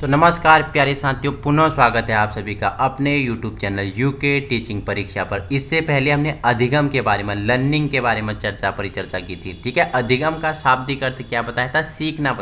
तो नमस्कार प्यारे साथियों, पुनः स्वागत है आप सभी का अपने YouTube चैनल यूके टीचिंग परीक्षा पर। इससे पहले हमने अधिगम के बारे में, लर्निंग के बारे में परिचर्चा की थी। ठीक है, अधिगम का शाब्दिक अर्थ क्या बताया था? सीखना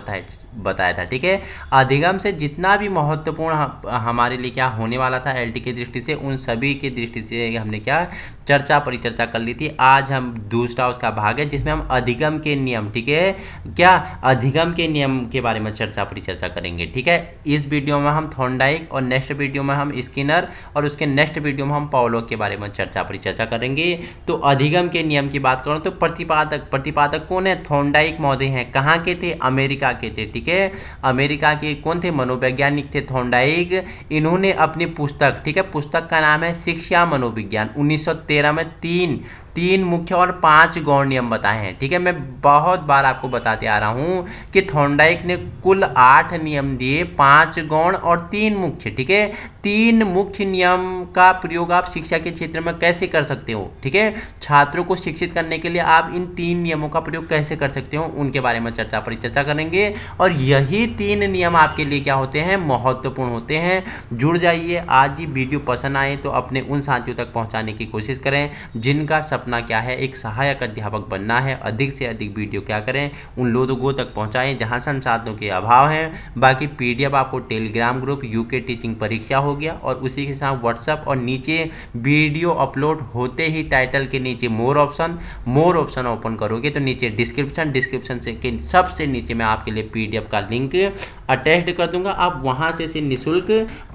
बताया था। ठीक है, अधिगम से जितना भी महत्वपूर्ण हमारे लिए क्या होने वाला था एलटी की दृष्टि से, उन सभी की दृष्टि से हमने क्या परिचर्चा कर ली थी। आज हम दूसरा उसका भाग है जिसमें हम अधिगम के नियम, ठीक है, क्या अधिगम के नियम के बारे में परिचर्चा करेंगे। ठीक है, इस वीडियो में हम थॉर्नडाइक और नेक्स्ट वीडियो में हम स्किनर और उसके नेक्स्ट वीडियो में हम पाउलोव के बारे में परिचर्चा करेंगे। तो अधिगम के नियम की बात करूं तो प्रतिपादक कौन है? थॉर्नडाइक महोदय हैं। कहाँ के थे? अमेरिका के थे। ठीक है, अमेरिका के कौन थे? मनोवैज्ञानिक थे थॉर्नडाइक। इन्होंने अपनी पुस्तक, ठीक है, पुस्तक का नाम है शिक्षा मनोविज्ञान, 1913 में तीन मुख्य और 5 गौण नियम बताए हैं। ठीक है, मैं बहुत बार आपको बताते आ रहा हूं कि थॉर्नडाइक ने कुल 8 नियम दिए, 5 गौण और 3 मुख्य। ठीक है, 3 मुख्य नियम का प्रयोग आप शिक्षा के क्षेत्र में कैसे कर सकते हो? ठीक है, छात्रों को शिक्षित करने के लिए आप इन 3 नियमों का प्रयोग कैसे कर सकते हो, उनके बारे में परिचर्चा करेंगे। और यही 3 नियम आपके लिए क्या होते हैं? महत्वपूर्ण होते हैं। जुड़ जाइए। आज ही वीडियो पसंद आए तो अपने उन साथियों तक पहुंचाने की कोशिश करें जिनका सपना क्या है, एक सहायक अध्यापक बनना है। अधिक से अधिक वीडियो क्या करें, उन लोगों तक पहुंचाएं जहां संसाधनों के अभाव हैं। बाकी पीडीएफ आपको टेलीग्राम ग्रुप यूके टीचिंग परीक्षा हो गया, और उसी के साथ व्हाट्सएप, और नीचे वीडियो अपलोड होते ही टाइटल के नीचे मोर ऑप्शन ओपन करोगे तो नीचे डिस्क्रिप्शन से के सबसे नीचे मैं आपके लिए पीडीएफ का लिंक अटैच कर दूंगा। आप वहां से इसे निःशुल्क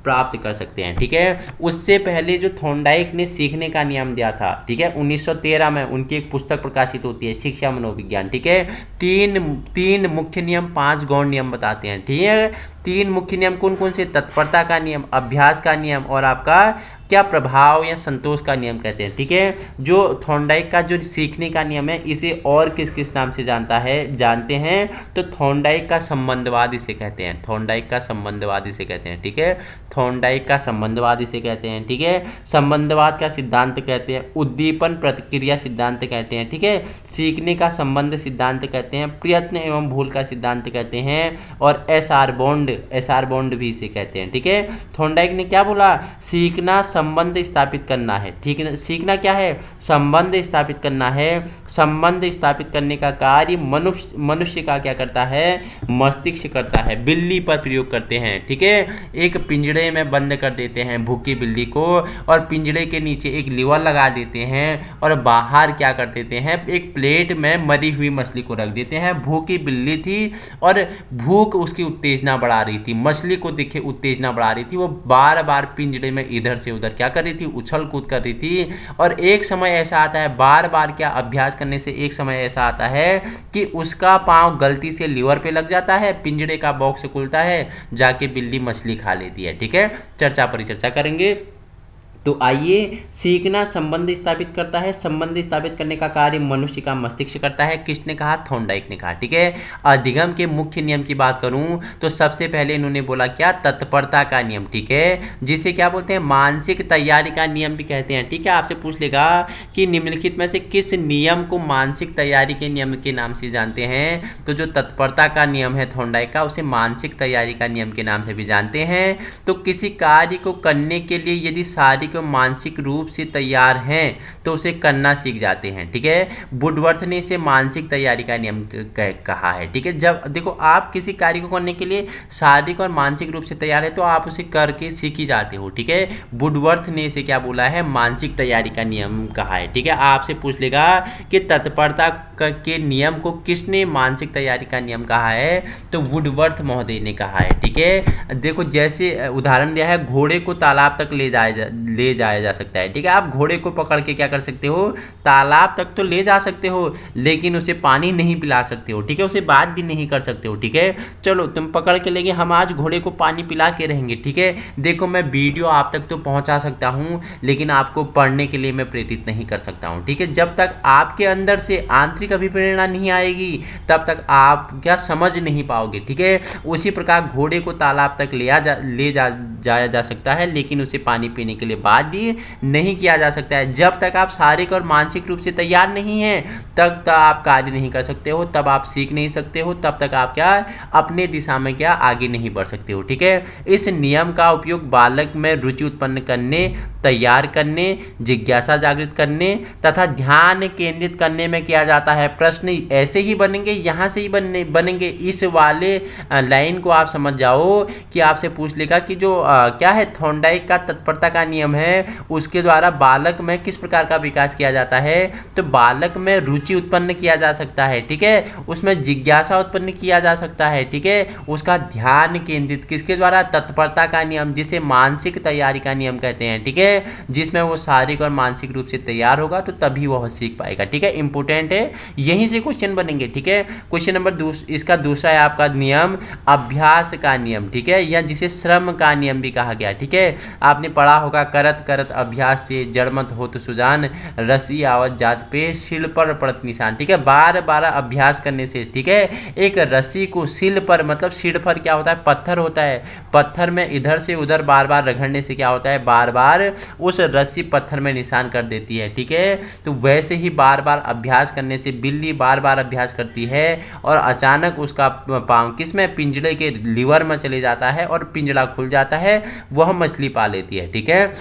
प्राप्त कर सकते हैं। ठीक है, उससे पहले जो थॉर्नडाइक ने सीखने का नियम दिया था, ठीक है, 1913 में उनकी एक पुस्तक प्रकाशित होती है शिक्षा मनोविज्ञान। ठीक है, तीन मुख्य नियम, 5 गौण नियम बताते हैं। ठीक है, 3 मुख्य नियम कौन कौन से? तत्परता का नियम, अभ्यास का नियम और आपका क्या प्रभाव या संतोष का नियम कहते हैं। ठीक है, जो थॉर्नडाइक का जो सीखने का नियम है, इसे और किस नाम से जानते हैं? तो थॉर्नडाइक का संबंधवाद इसे कहते हैं। थॉर्नडाइक का संबंधवाद इसे कहते हैं। ठीक है, थॉर्नडाइक का संबंधवाद इसे कहते हैं। ठीक है, संबंधवाद का सिद्धांत कहते हैं, उद्दीपन प्रतिक्रिया सिद्धांत कहते हैं। ठीक है, सीखने का संबंध सिद्धांत कहते हैं, प्रयत्न एवं भूल का सिद्धांत कहते हैं, और एसआर बॉन्ड भी इसे कहते हैं। ठीक है, थॉर्नडाइक ने क्या बोला? सीखना संबंध स्थापित करना है। ठीक है, सीखना क्या है? संबंध स्थापित करना है। संबंध स्थापित करने का कार्य मनुष्य का क्या करता है? मस्तिष्क करता है। बिल्ली पर प्रयोग करते हैं। ठीक है, एक पिंजड़े में बंद कर देते हैं भूखी बिल्ली को, और पिंजड़े के नीचे एक लीवर लगा देते हैं, और बाहर क्या कर देते हैं? एक प्लेट में मरी हुई मछली को रख देते हैं। भूखी बिल्ली थी और भूख उसकी उत्तेजना बढ़ा रही थी, मछली को दिखे उत्तेजना बढ़ा रही थी। वो बार बार पिंजड़े में इधर से उधर क्या कर रही थी? उछल कूद कर रही थी। और एक समय ऐसा आता है, बार बार क्या अभ्यास करने से एक समय ऐसा आता है कि उसका पांव गलती से लीवर पे लग जाता है, पिंजड़े का बॉक्स खुलता है, जाके बिल्ली मछली खा लेती है। ठीक है, परिचर्चा करेंगे। तो आइए, सीखना संबंध स्थापित करता है। संबंध स्थापित करने का कार्य मनुष्य का मस्तिष्क करता है। किसने कहा? थॉर्नडाइक ने कहा। ठीक है, अधिगम के मुख्य नियम की बात करूं तो सबसे पहले इन्होंने बोला क्या? तत्परता का नियम। ठीक है, जिसे क्या बोलते हैं? मानसिक तैयारी का नियम भी कहते हैं। ठीक है, आपसे पूछ लेगा कि निम्नलिखित में से किस नियम को मानसिक तैयारी के नियम के नाम से जानते हैं? तो जो तत्परता का नियम है थॉर्नडाइक का, उसे मानसिक तैयारी का नियम के नाम से भी जानते हैं। तो किसी कार्य को करने के लिए यदि शारीरिक मानसिक रूप से तैयार हैं तो उसे करना सीख जाते हैं। ठीक है, वुडवर्थ ने इसे मानसिक तैयारी का नियम कहा है। ठीक है, जब देखो आप किसी कार्य को करने के लिए शारीरिक और मानसिक रूप से तैयार है तो आप उसे करके सीख ही जाते हो। ठीक है, वुडवर्थ ने इसे क्या बोला है? मानसिक तैयारी का नियम कहा है। ठीक है, आपसे पूछ लेगा कि तत्परता के नियम को किसने मानसिक तैयारी का नियम कहा है? तो वुडवर्थ महोदय ने कहा है। ठीक है, देखो जैसे उदाहरण दिया है, घोड़े को तालाब तक ले जाया जा सकता है। ठीक है, आप घोड़े को पकड़ के क्या कर सकते हो? तालाब तक तो ले जा सकते हो, लेकिन उसे पानी नहीं पिला सकते हो। ठीक है, उसे बात भी नहीं कर सकते हो। ठीक है, चलो तुम पकड़ के लेंगे, हम आज घोड़े को पानी पिला के रहेंगे। ठीक है, देखो मैं वीडियो आप तक तो पहुंचा सकता हूं, लेकिन आपको पढ़ने के लिए मैं प्रेरित नहीं कर सकता हूं। ठीक है, जब तक आपके अंदर से आंतरिक अभिप्रेरणा नहीं आएगी तब तक आप क्या समझ नहीं पाओगे। ठीक है, उसी प्रकार घोड़े को तालाब तक जाया जा सकता है, लेकिन उसे पानी पीने के लिए कार्य नहीं किया जा सकता है। जब तक आप शारीरिक और मानसिक रूप से तैयार नहीं हैं तब तक आप कार्य नहीं कर सकते हो, तब आप सीख नहीं सकते हो, तब तक आप क्या अपने दिशा में क्या आगे नहीं बढ़ सकते हो। ठीक है, इस नियम का उपयोग बालक में रुचि उत्पन्न करने, तैयार करने, जिज्ञासा जागृत करने तथा ध्यान केंद्रित करने में किया जाता है। प्रश्न ऐसे ही बनेंगे, यहाँ से ही बनेंगे। इस वाले लाइन को आप समझ जाओ कि आपसे पूछ लेगा कि जो क्या है थॉर्नडाइक का तत्परता का नियम है, उसके द्वारा बालक में किस प्रकार का विकास किया जाता है। तो बालक में रुचि उत्पन्न किया जा सकता है, ठीक है, उसमें जिज्ञासा उत्पन्न किया जा सकता है, ठीक है, उसका ध्यान केंद्रित किसके द्वारा, तत्परता का नियम, जिसे मानसिक तैयारी का नियम कहते हैं, ठीक है, जिसमें वो शारीरिक और मानसिक रूप से तैयार होगा तो तभी वह सीख पाएगा। ठीक है, इंपोर्टेंट है, यहीं से क्वेश्चन बनेंगे। ठीक है, क्वेश्चन नंबर इसका दूसरा है आपका नियम अभ्यास का नियम, ठीक है, या जिसे श्रम का नियम भी कहा गया। ठीक है, आपने पढ़ा होगा करत करत अभ्यास से जड़मत होत सुजान, रसी आवत जात पे सिल पर पड़त निशान। ठीक है, बार बार अभ्यास करने से, ठीक है, एक रस्सी को सिल पर, मतलब सिर पर क्या होता है, पत्थर होता है, पत्थर में इधर से उधर बार बार रगड़ने से क्या होता है, बार बार उस रस्सी पत्थर में निशान कर देती है। ठीक है, तो वैसे ही बार बार अभ्यास करने से बिल्ली बार बार अभ्यास करती है और अचानक उसका पाँव किसमें, पिंजड़े के लीवर में चले जाता है और पिंजड़ा खुल जाता है, वह मछली पा लेती है। ठीक है,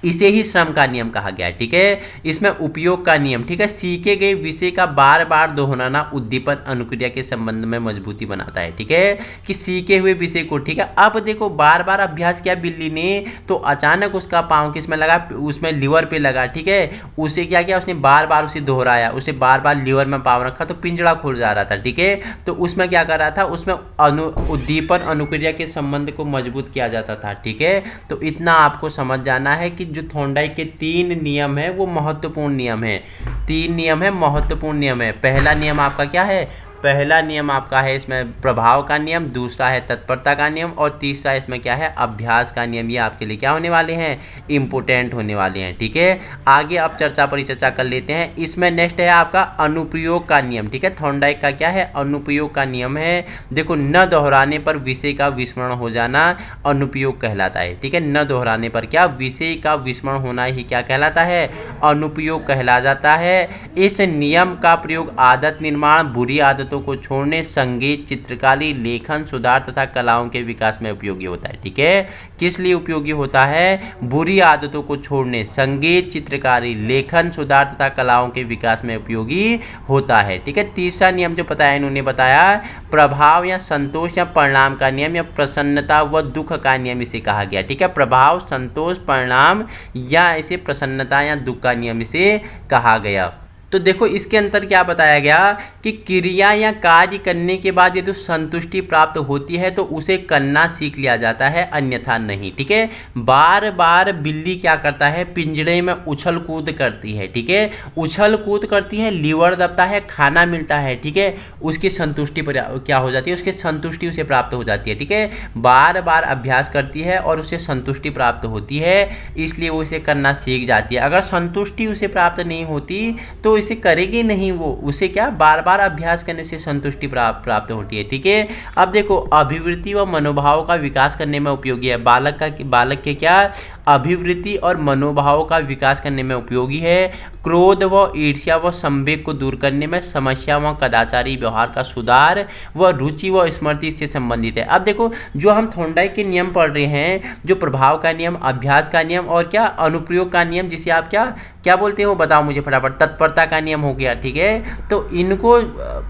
इसे ही श्रम का नियम कहा गया है। ठीक है, इसमें उपयोग का नियम, ठीक है, सीखे गए विषय का बार बार दोहराना उद्दीपन अनुक्रिया के संबंध में मजबूती बनाता है। ठीक है, कि सीखे हुए विषय को, ठीक है, अब देखो बार बार अभ्यास किया बिल्ली ने तो अचानक उसका पाँव किस में लगा, उसमें लीवर पे लगा। ठीक है, उसे क्या किया, उसने बार बार उसे दोहराया, उसे बार बार लीवर में पाँव रखा तो पिंजड़ा खुल जा रहा था। ठीक है, तो उसमें क्या कर रहा था, उसमें उद्दीपन अनुक्रिया के संबंध को मजबूत किया जाता था। ठीक है, तो इतना आपको समझ जाना है कि जो थॉर्नडाइक के 3 नियम है वो महत्वपूर्ण नियम है, 3 नियम है, महत्वपूर्ण नियम है। पहला नियम आपका क्या है, पहला नियम आपका है इसमें प्रभाव का नियम, दूसरा है तत्परता का नियम और तीसरा इसमें क्या है, अभ्यास का नियम। ये आपके लिए क्या होने वाले हैं, इंपोर्टेंट होने वाले हैं। ठीक है, आगे अब चर्चा परिचर्चा कर लेते हैं। इसमें नेक्स्ट है आपका अनुप्रयोग का नियम। ठीक है, थॉर्नडाइक का क्या है, अनुप्रयोग का नियम है। देखो, न दोहराने पर विषय का विस्मरण हो जाना अनुप्रयोग कहलाता है। ठीक है, न दोहराने पर क्या, विषय का विस्मरण होना ही क्या कहलाता है, अनुप्रयोग कहला जाता है। इस नियम का प्रयोग आदत निर्माण, बुरी आदत को छोड़ने, संगीत, चित्रकारी, लेखन, सुधार तथा कलाओं के विकास में उपयोगी होता है। ठीक है, किस लिए उपयोगी होता है, बुरी आदतों को छोड़ने, संगीत, चित्रकारी, लेखन, सुधार तथा कलाओं के विकास में उपयोगी होता है। ठीक है, तीसरा नियम जो बताया इन्होंने बताया प्रभाव या संतोष या परिणाम का नियम या प्रसन्नता व दुख का नियम इसे कहा गया। ठीक है, प्रभाव, संतोष, परिणाम या इसे प्रसन्नता या दुख का नियम इसे कहा गया। तो देखो इसके अंतर क्या बताया गया कि क्रिया या कार्य करने के बाद यदि संतुष्टि प्राप्त होती है तो उसे करना सीख लिया जाता है, अन्यथा नहीं। ठीक है, बार बार बिल्ली क्या करता है, पिंजड़े में उछल कूद करती है। ठीक है, उछल कूद करती है, लीवर दबता है, खाना मिलता है। ठीक है, उसकी संतुष्टि पर क्या हो जाती है, उसकी संतुष्टि उसे प्राप्त हो जाती है। ठीक है, बार बार अभ्यास करती है और उसे संतुष्टि प्राप्त होती है, इसलिए वो इसे करना सीख जाती है। अगर संतुष्टि उसे प्राप्त नहीं होती तो इसे करेगी नहीं, वो उसे क्या बार बार अभ्यास करने से संतुष्टि प्राप्त होती है। ठीक है, अब देखो अभिवृत्ति व मनोभाव का विकास करने में उपयोगी है। बालक के क्या अभिवृत्ति और मनोभाव का विकास करने में उपयोगी है। क्रोध व ईर्ष्या व संवेग को दूर करने में, समस्या व कदाचारी व्यवहार का सुधार व रुचि व स्मृति से संबंधित है। अब देखो जो हम थॉर्नडाइक के नियम पढ़ रहे हैं, जो प्रभाव का नियम, अभ्यास का नियम और क्या अनुप्रयोग का नियम, जिसे आप क्या क्या बोलते हो बताओ मुझे फटाफट, तत्परता का नियम हो गया। ठीक है, तो इनको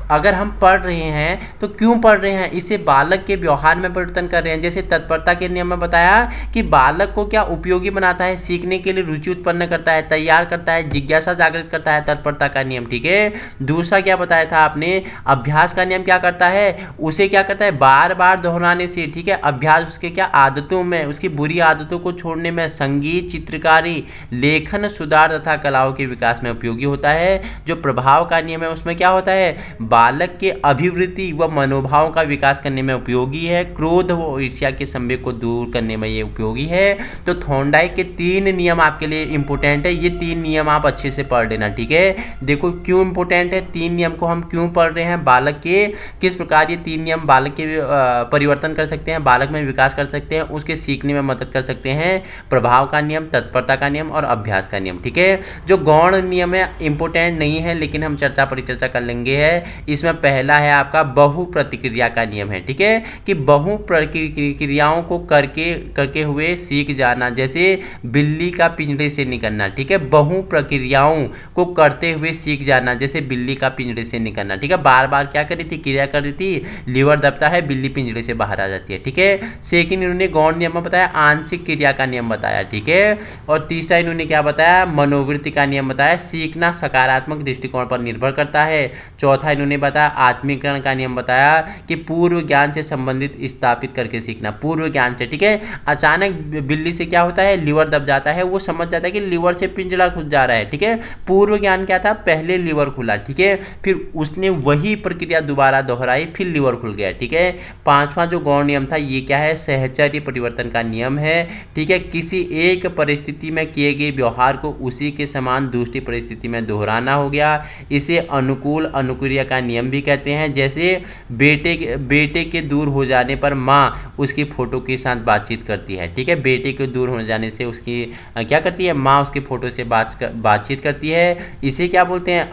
अगर हम पढ़ रहे हैं तो क्यों पढ़ रहे हैं, इसे बालक के व्यवहार में परिवर्तन कर रहे हैं। जैसे तत्परता के नियम में बताया कि बालक को क्या उपयोगी बनाता है, सीखने के लिए रुचि उत्पन्न करता है, तैयार करता है, जिज्ञासा जागृत करता है, तत्परता का नियम। ठीक है, दूसरा क्या बताया था आपने, अभ्यास का नियम क्या करता है, उसे क्या करता है बार बार दोहराने से, ठीक है, अभ्यास उसके क्या आदतों में, उसकी बुरी आदतों को छोड़ने में, संगीत, चित्रकारी, लेखन, सुधार तथा कलाओं के विकास में उपयोगी होता है। जो प्रभाव का नियम है उसमें क्या होता है, बालक के अभिवृत्ति व मनोभाव का विकास करने में उपयोगी है। क्रोध व ईर्ष्या के संवेग को दूर करने में ये उपयोगी है। तो थॉर्नडाइक के 3 नियम आपके लिए इंपॉर्टेंट है, ये 3 नियम आप अच्छे से पढ़ लेना, ठीक है। देखो क्यों इंपॉर्टेंट है, 3 नियम को हम क्यों पढ़ रहे हैं, बालक के किस प्रकार ये 3 नियम बालक के परिवर्तन कर सकते हैं, बालक में विकास कर सकते हैं, उसके सीखने में मदद कर सकते हैं। प्रभाव का नियम, तत्परता का नियम और अभ्यास का नियम, ठीक है। जो गौण नियम है इंपॉर्टेंट नहीं है, लेकिन हम चर्चा परिचर्चा कर लेंगे है। इसमें पहला है आपका बहु प्रतिक्रिया का नियम है, ठीक है, कि बहु प्रतिक्रियाओं को करके हुए सीख जाना, जैसे बिल्ली का पिंजरे से निकलना, ठीक है। बहु प्रक्रियाओं को करते हुए सीख जाना, जैसे बिल्ली का पिंजरे से निकलना, ठीक है। बार बार क्या कर रही थी, क्रिया कर रही थी, लीवर दबता है, बिल्ली पिंजरे से बाहर आ जाती है, ठीक है। सेकंड इन्होंने गौण नियम में बताया आंशिक क्रिया का नियम बताया, ठीक है। और तीसरा इन्होंने क्या बताया, मनोवृत्ति का नियम बताया, सीखना सकारात्मक दृष्टिकोण पर निर्भर करता है। चौथा इन्होंने बताया आत्मीकरण का नियम बताया कि पूर्व ज्ञान से संबंधित स्थापित करके सीखना, पूर्व ज्ञान से, ठीक है। अचानक बिल्ली से क्या होता है, लीवर दब जाता है, वो समझ जाता है कि लीवर से पिंजरा खुल जा रहा है, ठीक है। पूर्व ज्ञान क्या था, पहले लीवर खुला, ठीक है, फिर उसने वही प्रक्रिया दोबारा दोहराई, फिर लीवर खुल गया, ठीक है। पांचवा जो गौण नियम था ये क्या है, सहचर्य परिवर्तन का नियम है, ठीक है। किसी एक परिस्थिति में किए गए व्यवहार को उसी के समान दूसरी परिस्थिति में दोहराना हो गया, इसे अनुकूल अनुक्रिया का नियम भी कहते हैं। जैसे बेटे के दूर हो जाने पर माँ उसकी फोटो के साथ बातचीत करती है, ठीक है। बेटे के दूर हो जाने से उसकी क्या करती है, माँ उसकी फोटो से बातचीत करती है, इसे क्या बोलते हैं,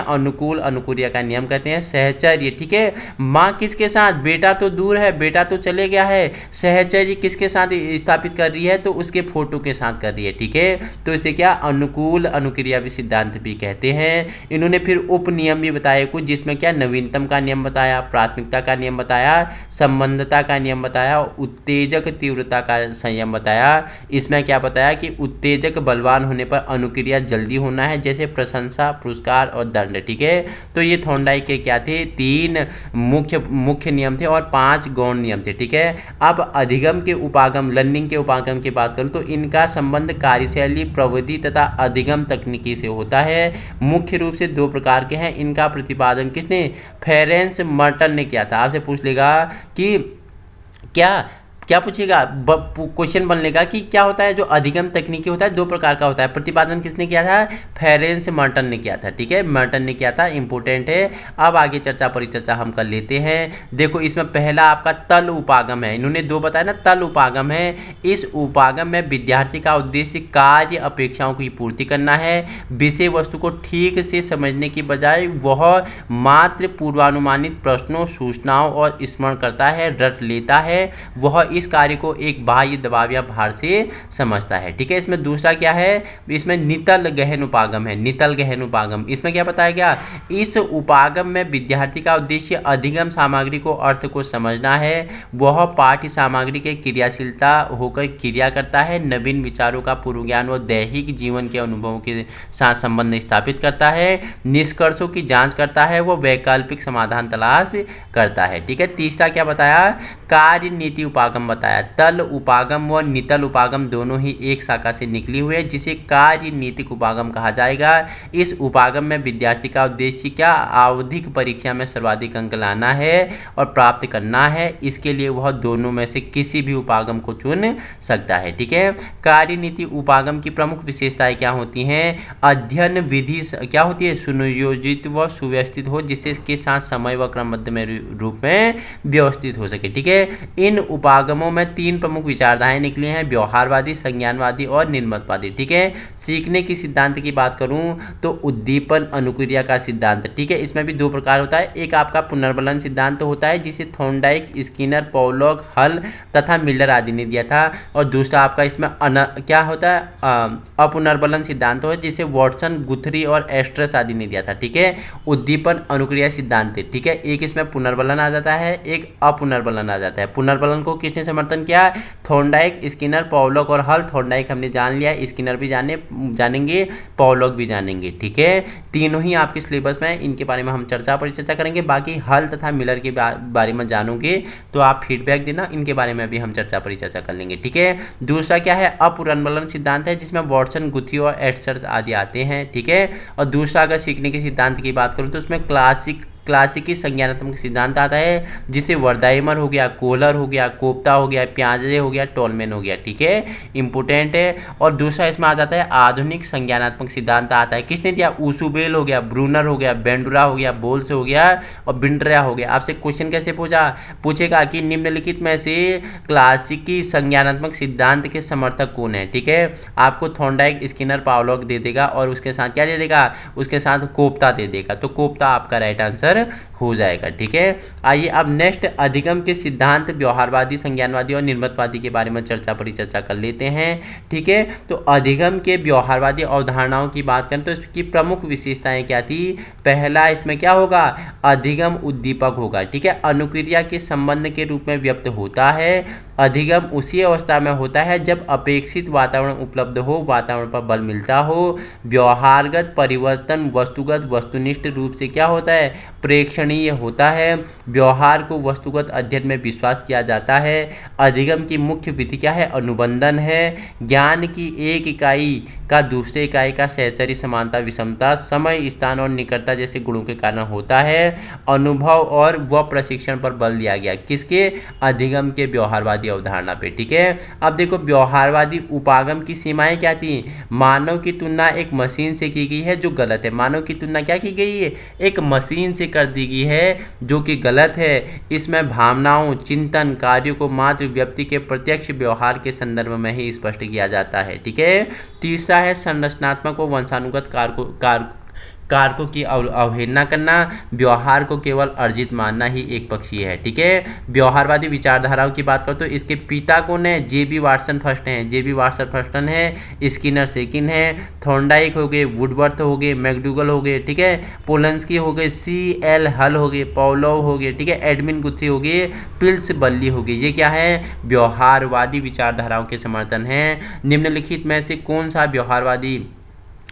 अनुकूल अनुक्रिया का नियम कहते हैं। सहचर्य, ठीक है, माँ किसके साथ, बेटा तो दूर है, बेटा तो चले गया है, सहचर्य किसके साथ स्थापित कर रही है, तो उसके फोटो के साथ कर रही है, ठीक है। तो इसे क्या अनुकूल अनुक्रिया भी सिद्धांत भी कहते हैं। इन्होंने फिर उप नियम भी बताए कुछ, जिसमें क्या नवीनतम का नियम बताया, प्राथमिकता का नियम बताया, संबंधता का नियम बताया, उत्तेजक तीव्रता का संयम बताया। इसमें क्या बताया कि उत्तेजक बलवान होने पर अनुक्रिया जल्दी होना है, जैसे प्रशंसा, पुरस्कार और दंड, ठीक है। तो ये थॉर्नडाइक के क्या थे, 3 मुख्य नियम थे और 5 गौण नियम थे, ठीक है। अब अधिगम के उपागम, लर्निंग के उपागम की बात करूं तो इनका संबंध कार्यशैली प्रविधि तथा अधिगम तकनीकी से होता है। मुख्य रूप से 2 प्रकार के हैं। इनका प्रतिपादन किसने, फेरेंस मर्टन ने किया था। आपसे पूछ लेगा कि क्या पूछेगा, क्वेश्चन बनलेगा कि क्या होता है जो अधिगम तकनीकी होता है, 2 प्रकार का होता है, प्रतिपादन किसने किया था, फेरेंस मर्टन ने किया था, ठीक है, मर्टन ने किया था, इंपॉर्टेंट है। अब आगे चर्चा परिचर्चा हम कर लेते हैं। देखो इसमें पहला आपका तल उपागम है, इन्होंने 2 बताया ना, तल उपागम है। इस उपागम में विद्यार्थी का उद्देश्य कार्य अपेक्षाओं की पूर्ति करना है, विषय वस्तु को ठीक से समझने की बजाय वह मात्र पूर्वानुमानित प्रश्नों, सूचनाओं और स्मरण करता है, रट लेता है, वह इस कार्य को एक बाह्य दबाव या भार से समझता है, ठीक है। इसमें दूसरा क्या है, इसमें नितल गहन उपागम है, नितल गहन उपागम। इसमें क्या बताया गया, इस उपागम में विद्यार्थी का उद्देश्य अधिगम सामग्री को, अर्थ को समझना है, वह पाठ्य सामग्री के क्रियाशीलता होकर क्रिया करता है, नवीन विचारों का पूर्व ज्ञान व दैहिक जीवन के अनुभवों के साथ संबंध स्थापित करता है, निष्कर्षों की जांच करता है, वह वैकल्पिक समाधान तलाश करता है, ठीक है। तीसरा क्या बताया, कार्य नीति उपागम बताया। तल उपागम व नितल उपागम दोनों ही एक शाखा से निकली हुई है, जिसे कार्य नीतिक उपागम कहा जाएगा। इस उपागम में विद्यार्थी का उद्देश्य क्या, आवधिक परीक्षा में सर्वाधिक अंक लाना है और प्राप्त करना है, इसके लिए वह दोनों में से किसी भी उपागम को चुन सकता है, ठीक है। कार्य नीति उपागम की प्रमुख विशेषताएं क्या होती हैं, अध्ययन विधि क्या होती है, सुनियोजित व सुव्यवस्थित हो, जिससे के साथ समय व क्रमबद्ध में रूप में व्यवस्थित हो सके, ठीक है। इन उपागमों में 3 प्रमुख विचारधाराएं निकली हैं, व्यवहारवादी, संज्ञानवादी और निर्मतवादी, ठीक है। सीखने की सिद्धांत की बात करूं तो उद्दीपन अनुक्रिया का सिद्धांत, ठीक है, इसमें भी 2 प्रकार होता है। एक आपका पुनर्बलन सिद्धांत होता है, जिसे थॉर्नडाइक, स्किनर, पॉलोक, हल तथा मिलर आदि ने दिया था, और दूसरा आपका इसमें क्या होता है, अपुनर्बलन सिद्धांत है, जिसे वॉटसन, गुथरी और एस्ट्रस आदि ने दिया था, ठीक है। उद्दीपन अनुक्रिया सिद्धांत, ठीक है, एक इसमें पुनर्बलन आ जाता है, एक अपुनर्बलन आ जाता है। पुनर्बलन को किसने समर्थन किया, थॉर्नडाइक, स्किनर, पॉलोक और हल। थॉर्नडाइक हमने जान लिया, स्किनर भी जानेंगे, पॉलोक भी जानेंगे, ठीक है। तीनों ही आपके सिलेबस में, इनके बारे में हम चर्चा परिचर्चा करेंगे। बाकी हल तथा मिलर के बारे में जानोगे तो आप फीडबैक देना, इनके बारे में भी हम चर्चा परिचर्चा कर लेंगे, ठीक है। दूसरा क्या है, अपुनर्बलन सिद्धांत है, जिसमें वॉटसन, गुथरी और एस्टर्स आदि आते हैं, ठीक है। और दूसरा अगर सीखने के सिद्धांत की बात करूं तो उसमें क्लासिक क्लासिकी संज्ञानात्मक सिद्धांत आता है, जिसे वर्दाइमर हो गया, कोहलर हो गया, कोप्ता हो गया, पियाजे हो गया, टोलमैन हो गया। ठीक है, इंपोर्टेंट है। और दूसरा इसमें आ जाता है आधुनिक संज्ञानात्मक सिद्धांत आता है, किसने दिया, ऊसुबेल हो गया, ब्रूनर हो गया, बेंडुरा हो गया, बोल्स हो गया और बिंड्रा हो गया। आपसे क्वेश्चन कैसे पूछेगा कि निम्नलिखित में से क्लासिकी संज्ञानात्मक सिद्धांत के समर्थक कौन है। ठीक है, आपको थॉर्नडाइक, स्किनर, पावलोव दे देगा और उसके साथ क्या दे देगा, उसके साथ कोप्ता दे देगा, तो कोप्ता आपका राइट आंसर हो जाएगा। ठीक है, आइए अब नेक्स्ट अधिगम के सिद्धांत व्यवहारवादी, संज्ञानवादी और निर्मितवादी के बारे में परिचर्चा कर लेते हैं। ठीक है, तो अधिगम के व्यवहारवादी अवधारणाओं की बात करें तो इसकी प्रमुख विशेषताएं क्या थी। पहला इसमें क्या होगा, अधिगम उद्दीपक होगा। ठीक है, अनुक्रिया के संबंध के रूप में व्यक्त होता है। अधिगम उसी अवस्था में होता है जब अपेक्षित वातावरण उपलब्ध हो, वातावरण पर बल मिलता हो। व्यवहारगत परिवर्तन वस्तुगत वस्तुनिष्ठ रूप से क्या होता है, प्रेक्षणीय होता है। व्यवहार को वस्तुगत अध्ययन में विश्वास किया जाता है। अधिगम की मुख्य विधि क्या है, अनुबंधन है। ज्ञान की एक इकाई का दूसरे इकाई का सहचरी समानता, विषमता, समय, स्थान और निकटता जैसे गुणों के कारण होता है। अनुभव और व प्रशिक्षण पर बल दिया गया, किसके, अधिगम के व्यवहारवादी अवधारणा पे। ठीक है, अब देखो व्यवहारवादी उपागम की सीमाएं क्या थी। मानव की तुलना एक मशीन से की गई है, जो गलत है। मानव की तुलना क्या की गई है, एक मशीन से कर दी गई है, जो कि गलत है। इसमें भावनाओं, चिंतन, कार्यों को मात्र व्यक्ति के प्रत्यक्ष व्यवहार के संदर्भ में ही स्पष्ट किया जाता है। ठीक है, तीसरा है संरचनात्मक व वंशानुगत कारकों की अवहेलना करना। व्यवहार को केवल अर्जित मानना ही एक पक्षीय है। ठीक है, व्यवहारवादी विचारधाराओं की बात करो तो इसके पिता कौन है, जे.बी. वाटसन फर्स्ट हैं, जे.बी. वाटसन फर्स्टन है, स्किनर सेकंड है, थॉर्नडाइक हो गए, वुडवर्थ हो गए, मैकडूगल हो गए। ठीक है, पोलंस्की हो गए, सी.एल. हल हो गए, पावलोव हो गए। ठीक है, एडमिन गुथी हो गए, पिल्स बल्ली हो गई। ये क्या है, व्यवहारवादी विचारधाराओं के समर्थन है। निम्नलिखित में से कौन सा व्यवहारवादी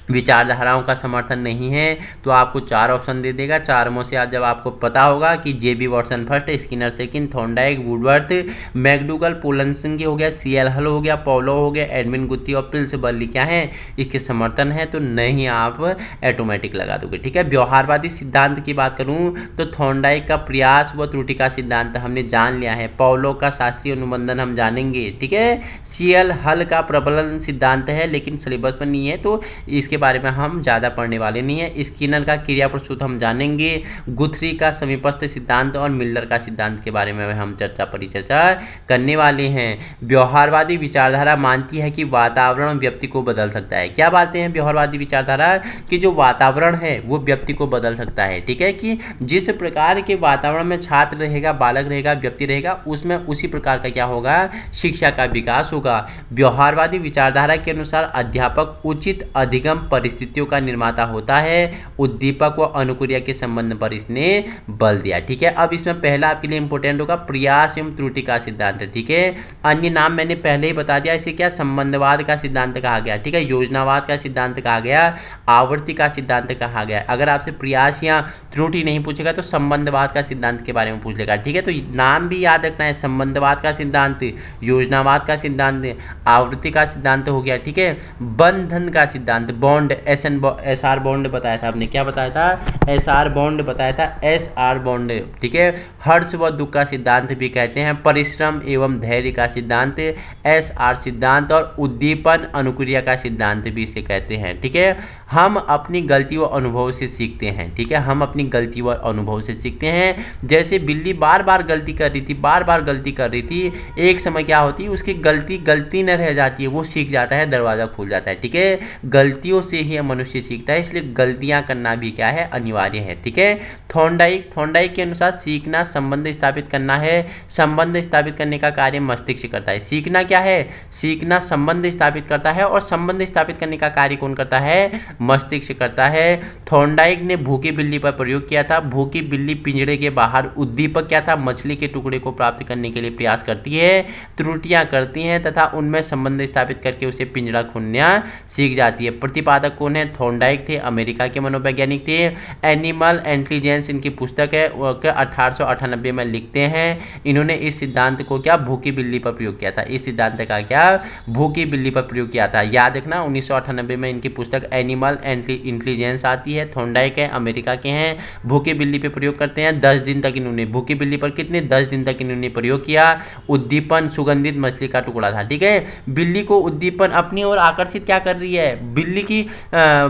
विचारधाराओं का समर्थन नहीं है, तो आपको 4 ऑप्शन दे देगा। 4 में से आज जब आपको पता होगा कि J B. Watson first, Skinner second, Thorndike, Woodworth, McDougall, Polanski हो गया, सी.एल. हल हो गया, पावलोव हो गया, एडमिन गुथी और पिल्स बर्ली क्या है, इसके समर्थन है, तो नहीं आप ऑटोमेटिक लगा दोगे। ठीक है, व्यवहारवादी सिद्धांत की बात करूँ तो थॉर्नडाइक का प्रयास व त्रुटि का सिद्धांत हमने जान लिया है। पावलोव का शास्त्रीय अनुबंधन हम जानेंगे। ठीक है, सी.एल. हल का प्रबलन सिद्धांत है, लेकिन सिलेबस में नहीं है, तो इसके बारे में हम ज़्यादा पढ़ने वाले नहीं है। स्किनर का क्रिया प्रसूत हम जानेंगे। गुथरी का समीपस्थ सिद्धांत और मिलर का सिद्धांत के बारे में हम परिचर्चा करने वाले हैं। व्यवहारवादी विचारधारा मानती है कि वातावरण व्यक्ति को बदल सकता है। क्या बातें हैं व्यवहारवादी विचारधारा, कि जो वातावरण है वो व्यक्ति को बदल सकता है। ठीक है, कि जिस प्रकार के वातावरण में छात्र रहेगा, बालक रहेगा, व्यक्ति रहेगा, उसमें उसी प्रकार का क्या होगा, शिक्षा का विकास होगा। व्यवहारवादी विचारधारा के अनुसार अध्यापक उचित अधिगम परिस्थितियों का निर्माता होता है। उद्दीपक व अनुक्रिया के संबंध पर इसने बल दिया। ठीक है, अब इसमें पहला आपके लिए इंपॉर्टेंट होगा प्रयास एवं त्रुटि का सिद्धांत। ठीक है, अन्य नाम मैंने पहले ही बता दिया, इसे क्या संबंधवाद का सिद्धांत कहा गया। ठीक है, योजनावाद का सिद्धांत कहा गया, आवृत्ति का सिद्धांत कहा गया। अगर आपसे प्रयास या त्रुटि नहीं पूछेगा तो संबंधवाद का सिद्धांत के बारे में पूछ लेगा। ठीक है, तो नाम भी याद रखना है, संबंधवाद का सिद्धांत, योजनावाद का सिद्धांत, आवृत्ति का सिद्धांत हो गया। ठीक है, बंधन का सिद्धांत, बॉन्ड, एस आर बॉन्ड बताया था आपने, क्या बताया था, एस आर बॉन्ड बताया था, एस आर बॉन्ड। ठीक है, हर्ष व दुख का सिद्धांत भी कहते हैं। परिश्रम एवं धैर्य का सिद्धांत, एस आर सिद्धांत, और उद्दीपन अनुक्रिया का सिद्धांत भी इसे कहते हैं। ठीक है, हम अपनी गलती व अनुभव से सीखते हैं। ठीक है, हम अपनी गलती व अनुभव से सीखते हैं। जैसे बिल्ली बार बार गलती कर रही थी, बार बार गलती कर रही थी, एक समय क्या होती है, उसकी गलती न रह जाती है, वो सीख जाता है, दरवाज़ा खुल जाता है। ठीक है, गलतियों से ही मनुष्य सीखता है, इसलिए गलतियां करना भी क्या है, अनिवार्य है। ठीक है, थॉर्नडाइक के अनुसार सीखना संबंध स्थापित करना है। संबंध स्थापित करने का कार्य मस्तिष्क करता है। सीखना क्या है, सीखना संबंध स्थापित करता है, और संबंध स्थापित करने का कार्य कौन करता है, मस्तिष्क करता है। थॉर्नडाइक ने भूखी बिल्ली पर प्रयोग किया था। भूखी बिल्ली पिंजरे के बाहर उद्दीपक क्या था, मछली के टुकड़े को प्राप्त करने के लिए प्रयास करती है, त्रुटियां करती हैं तथा उनमें संबंध स्थापित करके उसे पिंजरा खोलना सीख जाती है। प्रतिपादक कौन है, थॉर्नडाइक थे, अमेरिका के मनोवैज्ञानिक थे। एनिमल इंटेलिजेंस इनकी पुस्तक है, 1898 में लिखते हैं। इन्होंने इस सिद्धांत को क्या, भूखी बिल्ली पर प्रयोग किया था। इस सिद्धांत का क्या, भूखी बिल्ली पर प्रयोग किया था। याद रखना 1998 में इनकी पुस्तक एनिमल एनिमल इंटेलिजेंस आती है। थॉर्नडाइक है, अमेरिका के हैं, भूखी बिल्ली पे प्रयोग करते हैं। 10 दिन तक इन्होंने भूखी बिल्ली पर कितने 10 दिन तक इन्होंने प्रयोग किया। उद्दीपन सुगंधित मछली का टुकड़ा था। ठीक है, बिल्ली को उद्दीपन अपनी ओर आकर्षित क्या कर रही है, बिल्ली की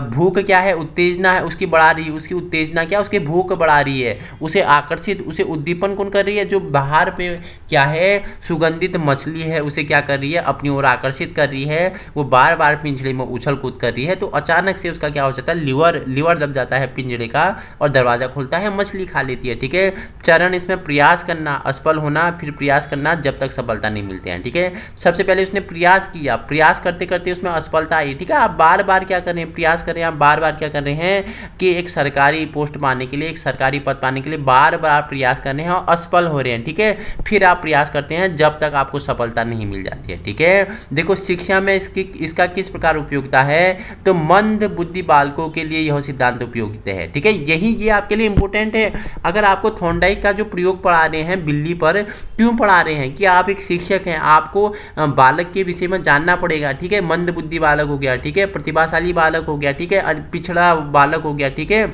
भूख क्या है, उत्तेजना है उसकी बढ़ा रही है, उसकी उत्तेजना क्या, उसकी भूख बढ़ा रही है, उसे आकर्षित, उसे उद्दीपन कौन कर रही है, जो बाहर पे क्या है सुगंधित मछली है उसे क्या कर रही है, अपनी ओर आकर्षित कर रही है। वो बार बार पिंजड़े में उछल कूद कर रही है, तो अचानक से उसका क्या हो जाता है, लीवर दब जाता है पिंजड़े का और दरवाजा खुलता है, मछली खा लेती है। ठीक है, चरण इसमें प्रयास करना, असफल होना, फिर प्रयास करना जब तक सफलता नहीं मिलते हैं। ठीक है, सबसे पहले उसने प्रयास किया, प्रयास करते करते उसमें असफलता आई। ठीक है, आप बार बार क्या कर रहे हैं, प्रयास कर रहे हैं, आप बार बार क्या कर रहे हैं कि एक सरकारी पोस्ट पाने के लिए, एक सरकारी पद पाने के लिए बार बार प्रयास कर रहे हैं और असफल हो रहे हैं। ठीक है, फिर आप प्रयास करते हैं जब तक आपको सफलता नहीं मिल जाती है। ठीक है, देखो शिक्षा में इसका किस प्रकार उपयोगिता है, तो मंद बुद्धि बालकों के लिए यह सिद्धांत उपयोगित है। ठीक है, ये आपके लिए इंपॉर्टेंट है। अगर आपको थॉर्नडाइक का जो प्रयोग पढ़ा रहे हैं बिल्ली पर, क्यों पढ़ा रहे हैं कि आप एक शिक्षक हैं, आपको बालक के विषय में जानना पड़ेगा। ठीक है, मंद बुद्धि बालक हो गया, ठीक है, प्रतिभाशाली बालक हो गया, ठीक है, पिछड़ा बालक हो गया, ठीक है,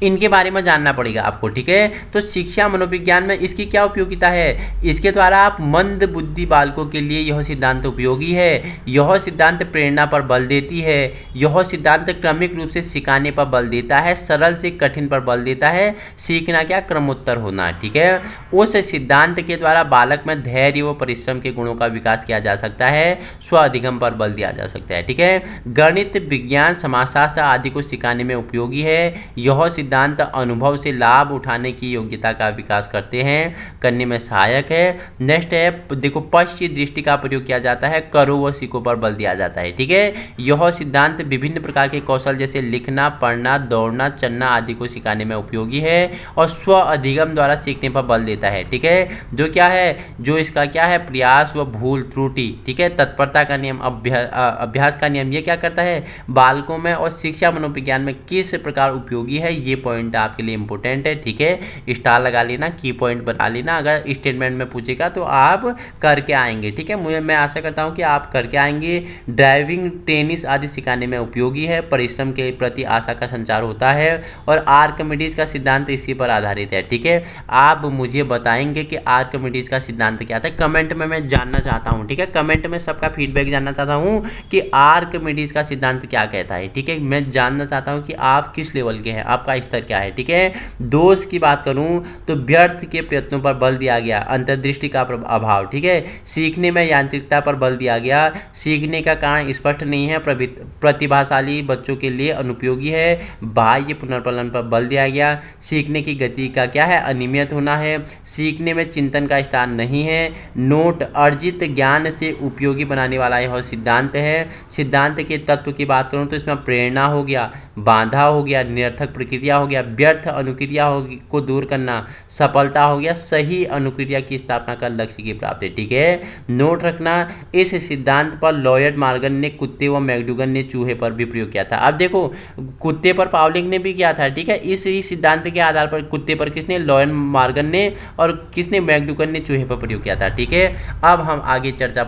इनके बारे में जानना पड़ेगा आपको। ठीक है, तो शिक्षा मनोविज्ञान में इसकी क्या उपयोगिता है, इसके द्वारा आप मंद बुद्धि बालकों के लिए यह सिद्धांत उपयोगी है। यह सिद्धांत प्रेरणा पर बल देती है, यह सिद्धांत क्रमिक रूप से सिखाने पर बल देता है, सरल से कठिन पर बल देता है, सीखना क्या क्रमोत्तर होना। ठीक है, उस सिद्धांत के द्वारा बालक में धैर्य व परिश्रम के गुणों का विकास किया जा सकता है, स्व अधिगम पर बल दिया जा सकता है। ठीक है, गणित, विज्ञान, समाजशास्त्र आदि को सिखाने में उपयोगी है। यह सिद्धांत अनुभव से लाभ उठाने की योग्यता का विकास करते हैं, करने में सहायक है। नेक्स्ट है, देखो पश्च दृष्टि का प्रयोग किया जाता है, करो व सीखो पर बल दिया जाता है। ठीक है, यह सिद्धांत विभिन्न प्रकार के कौशल जैसे लिखना, पढ़ना, दौड़ना, चलना आदि को सिखाने में उपयोगी है और स्व अधिगम द्वारा सीखने पर बल देता है। ठीक है, जो क्या है, जो इसका क्या है, प्रयास व भूल त्रुटि, ठीक है, तत्परता का नियम, अभ्यास का नियम, ये क्या करता है बालकों में और शिक्षा मनोविज्ञान में किस प्रकार उपयोगी है, ये पॉइंट आपके लिए इंपॉर्टेंट है। ठीक है, स्टार लगा लेना, की पॉइंट बना लेना, अगर स्टेटमेंट में पूछेगा तो आप करके आएंगे। ठीक है, मैं आशा करता हूं कि आप करके आएंगे। ड्राइविंग, टेनिस आदि सिखाने में उपयोगी है, परिश्रम के प्रति आशा का संचार होता है और आर्किमिडीज का सिद्धांत इसी पर आधारित है। ठीक है, आप मुझे बताएंगे कि आर्किमिडीज का सिद्धांत क्या था, कमेंट में मैं जानना चाहता हूँ। ठीक है, कमेंट में सबका फीडबैक जानना चाहता हूँ कि आर्किमिडीज का सिद्धांत क्या कहता है। ठीक है, मैं जानना चाहता हूँ कि आप किस लेवल के हैं, आपका स्तर क्या है। ठीक है, दोष की बात करूं तो व्यर्थ के प्रयत्नों पर बल दिया गया, अंतर्दृष्टि का अभाव। ठीक है, सीखने में यांत्रिकता पर बल दिया गया, सीखने का कारण स्पष्ट नहीं है, प्रतिभाशाली बच्चों के लिए अनुपयोगी है, बाह्य पुनर्पलन पर बल दिया गया, सीखने की गति का क्या है, अनियमित होना है, सीखने में चिंतन का स्थान नहीं है, नोट अर्जित ज्ञान से उपयोगी बनाने वाला यह सिद्धांत है। सिद्धांत के तत्व की बात करूं तो इसमें प्रेरणा हो गया, बाधा हो गया, निरर्थक प्रक्रिया हो गया, व्यर्थ अनुक्रिया को दूर करना, सफलता हो गया, सही अनुक्रिया की स्थापना कर लक्ष्य की प्राप्ति। ठीक है, नोट रखना, इस सिद्धांत पर लॉयड मॉर्गन ने कुत्ते व मैकडूगन ने चूहे पर भी प्रयोग किया था। अब देखो कुत्ते पर पाउलिंग ने भी किया था। ठीक है, इस सिद्धांत के आधार पर कुत्ते पर किसने, लॉयड मॉर्गन ने, और किसने, मैकडूगन ने चूहे पर प्रयोग किया था। ठीक है, अब हम आगे चर्चा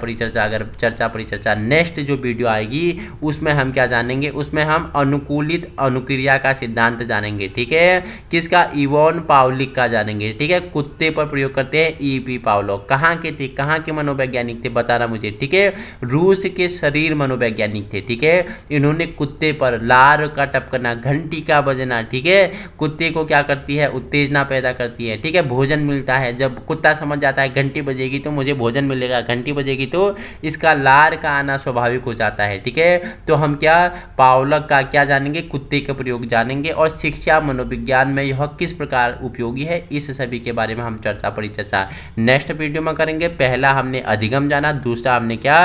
परिचर्चा नेक्स्ट जो वीडियो आएगी उसमें हम क्या जानेंगे, उसमें हम अनुकूलित अनुक्रिया का सिद्धांत जानेंगे। ठीक है, किसका, इवोन पावलिक का जानेंगे। ठीक है, कुत्ते पर प्रयोग करते हैं ईपी पावलोव। कहाँ के थे, कहाँ के मनोवैज्ञानिक थे, बताना मुझे। ठीक है, रूस के शरीर मनोवैज्ञानिक थे। ठीक है, इन्होंने कुत्ते पर लार का टपकना, घंटी का बजना, ठीक है, कुत्ते को क्या करती है, उत्तेजना पैदा करती है। ठीक है, भोजन मिलता है, जब कुत्ता समझ जाता है घंटी बजेगी तो मुझे भोजन मिलेगा, घंटी बजेगी तो इसका लार का आना स्वाभाविक हो जाता है। ठीक है, तो हम क्या पावलक का क्या जानेंगे, कुत्ते का प्रयोग जानेंगे और शिक्षा मनोविज्ञान में यह किस प्रकार उपयोगी है, इस सभी के बारे में हम परिचर्चा नेक्स्ट वीडियो में करेंगे। पहला हमने अधिगम जाना, दूसरा हमने क्या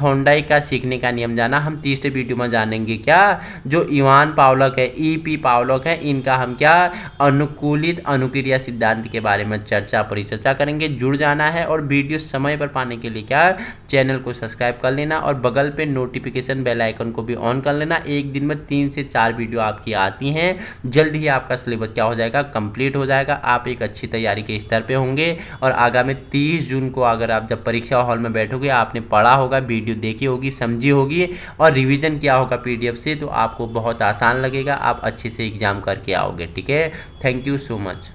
थॉर्नडाइक का सीखने का नियम जाना, हम तीसरे वीडियो में जानेंगे क्या, जो इवान पावलक है, ईपी पावलक है, इनका हम क्या अनुकूलित अनुक्रिया सिद्धांत के बारे में परिचर्चा करेंगे। जुड़ जाना है और वीडियो समय पर पाने के लिए क्या चैनल को सब्सक्राइब कर लेना और बगल पे नोटिफिकेशन बेल आइकन को भी ऑन कर लेना। एक दिन में 3 से 4 वीडियो आपकी आती हैं। जल्दी जल्द ही आपका सिलेबस क्या हो जाएगा, कंप्लीट हो जाएगा। आप एक अच्छी तैयारी के स्तर पे होंगे और आगामी 30 जून को अगर आप जब परीक्षा हॉल में बैठोगे, आपने पढ़ा होगा, वीडियो देखी होगी, समझी होगी और रिवीजन किया होगा पीडीएफ से, तो आपको बहुत आसान लगेगा, आप अच्छे से एग्जाम करके आओगे। ठीक है, थैंक यू सो मच।